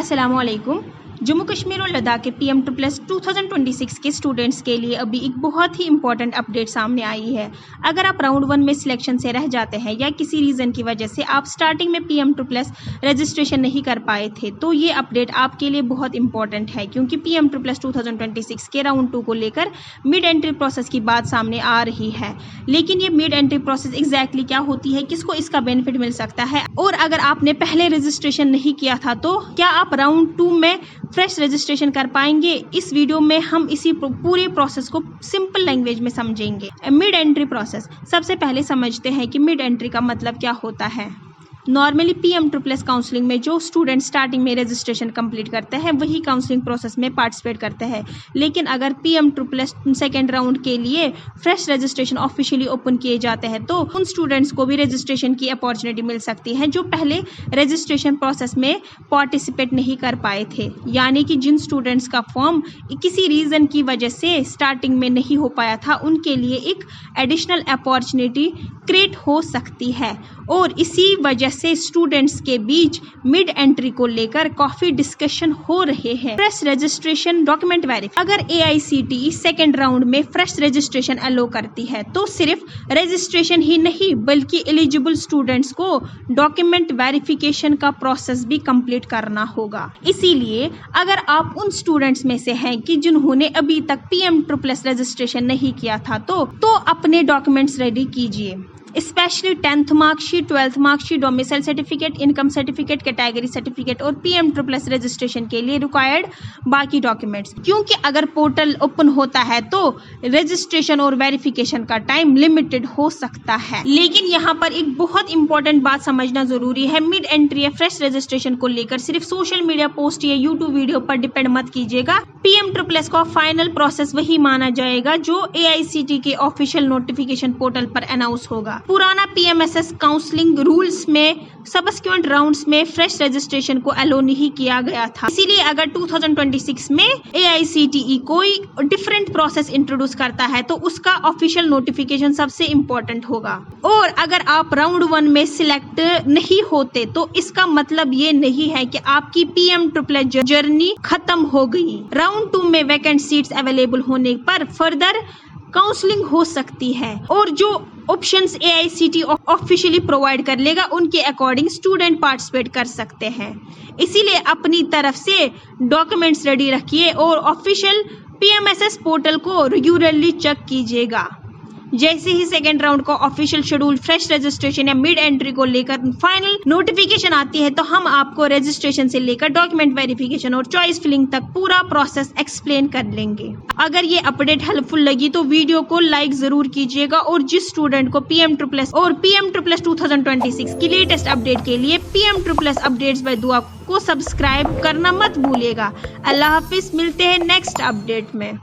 अस्सलामुअलैकुम। जम्मू कश्मीर और लद्दाख के PM2+ 2026 के स्टूडेंट्स के लिए अभी एक बहुत ही इंपॉर्टेंट अपडेट सामने आई है। अगर आप राउंड 1 में सिलेक्शन से रह जाते हैं या किसी रीज़न की वजह से आप स्टार्टिंग में PM2+ रजिस्ट्रेशन नहीं कर पाए थे, तो ये अपडेट आपके लिए बहुत इंपॉर्टेंट है, क्योंकि PM2+ 2026 के राउंड 2 को लेकर मिड एंट्री प्रोसेस की बात सामने आ रही है। लेकिन ये मिड एंट्री प्रोसेस एग्जैक्टली क्या होती है, किसको इसका बेनिफिट मिल सकता है, और अगर आपने पहले रजिस्ट्रेशन नहीं किया था तो क्या आप राउंड 2 में फ्रेश रजिस्ट्रेशन कर पाएंगे। इस वीडियो में हम इसी पूरे प्रोसेस को सिंपल लैंग्वेज में समझेंगे। मिड एंट्री प्रोसेस, सबसे पहले समझते हैं कि मिड एंट्री का मतलब क्या होता है। नॉर्मली PM2+ काउंसलिंग में जो स्टूडेंट स्टार्टिंग में रजिस्ट्रेशन कंप्लीट करते हैं वही काउंसलिंग प्रोसेस में पार्टिसिपेट करते हैं। लेकिन अगर PM2+ सेकेंड राउंड के लिए फ्रेश रजिस्ट्रेशन ऑफिशियली ओपन किए जाते हैं तो उन स्टूडेंट्स को भी रजिस्ट्रेशन की अपॉर्चुनिटी मिल सकती है जो पहले रजिस्ट्रेशन प्रोसेस में पार्टिसिपेट नहीं कर पाए थे। यानी कि जिन स्टूडेंट्स का फॉर्म किसी रीज़न की वजह से स्टार्टिंग में नहीं हो पाया था, उनके लिए एक एडिशनल अपॉर्चुनिटी क्रिएट हो सकती है। और इसी वजह से स्टूडेंट्स के बीच मिड एंट्री को लेकर काफी डिस्कशन हो रहे हैं। फ्रेश रजिस्ट्रेशन डॉक्यूमेंट वेरीफाई, अगर AICTE सेकेंड राउंड में फ्रेश रजिस्ट्रेशन अलो करती है तो सिर्फ रजिस्ट्रेशन ही नहीं बल्कि एलिजिबल स्टूडेंट्स को डॉक्यूमेंट वेरिफिकेशन का प्रोसेस भी कंप्लीट करना होगा। इसीलिए अगर आप उन स्टूडेंट्स में से हैं कि जिन्होंने अभी तक PM2+ रजिस्ट्रेशन नहीं किया था तो अपने डॉक्यूमेंट्स रेडी कीजिए, specially 10th marksheet, 12th marksheet, domicile certificate, income certificate, category certificate और PM2+ रजिस्ट्रेशन के लिए रिक्वायर्ड बाकी डॉक्यूमेंट्स। क्योंकि अगर पोर्टल ओपन होता है तो रजिस्ट्रेशन और वेरिफिकेशन का टाइम लिमिटेड हो सकता है। लेकिन यहाँ पर एक बहुत इंपॉर्टेंट बात समझना जरूरी है। मिड एंट्री या फ्रेश रजिस्ट्रेशन को लेकर सिर्फ सोशल मीडिया पोस्ट या यूट्यूब वीडियो पर डिपेंड मत कीजिएगा। PM2+ का फाइनल प्रोसेस वही माना जाएगा जो AICTE के ऑफिशियल नोटिफिकेशन पोर्टल पर अनाउंस होगा। पुराना PMSS काउंसलिंग रूल्स में सबसिक्वेंट राउंड्स में फ्रेश रजिस्ट्रेशन को अलो नहीं किया गया था। इसीलिए अगर 2026 में AICTE कोई डिफरेंट प्रोसेस इंट्रोड्यूस करता है तो उसका ऑफिशियल नोटिफिकेशन सबसे इम्पोर्टेंट होगा। और अगर आप राउंड 1 में सिलेक्ट नहीं होते तो इसका मतलब ये नहीं है कि आपकी PM2+ जर्नी खत्म हो गई। राउंड 2 में वैकेंट सीट्स अवेलेबल होने पर फर्दर काउंसलिंग हो सकती है और जो ऑप्शंस AICTE ऑफिशियली प्रोवाइड कर लेगा उनके अकॉर्डिंग स्टूडेंट पार्टिसिपेट कर सकते हैं। इसीलिए अपनी तरफ से डॉक्यूमेंट्स रेडी रखिए और ऑफिशियल PMSS पोर्टल को रेगुलरली चेक कीजिएगा। जैसे ही सेकेंड राउंड का ऑफिशियल शेड्यूल फ्रेश रजिस्ट्रेशन या मिड एंट्री को लेकर फाइनल नोटिफिकेशन आती है तो हम आपको रजिस्ट्रेशन से लेकर डॉक्यूमेंट वेरिफिकेशन और चॉइस फिलिंग तक पूरा प्रोसेस एक्सप्लेन कर लेंगे। अगर ये अपडेट हेल्पफुल लगी तो वीडियो को लाइक जरूर कीजिएगा और जिस स्टूडेंट को PM2+ और PM2+ 2026 की लेटेस्ट अपडेट के लिए PM2+ अपडेट्स बाय दुआ को सब्सक्राइब करना मत भूलिएगा। अल्लाह हाफिज, मिलते हैं नेक्स्ट अपडेट में।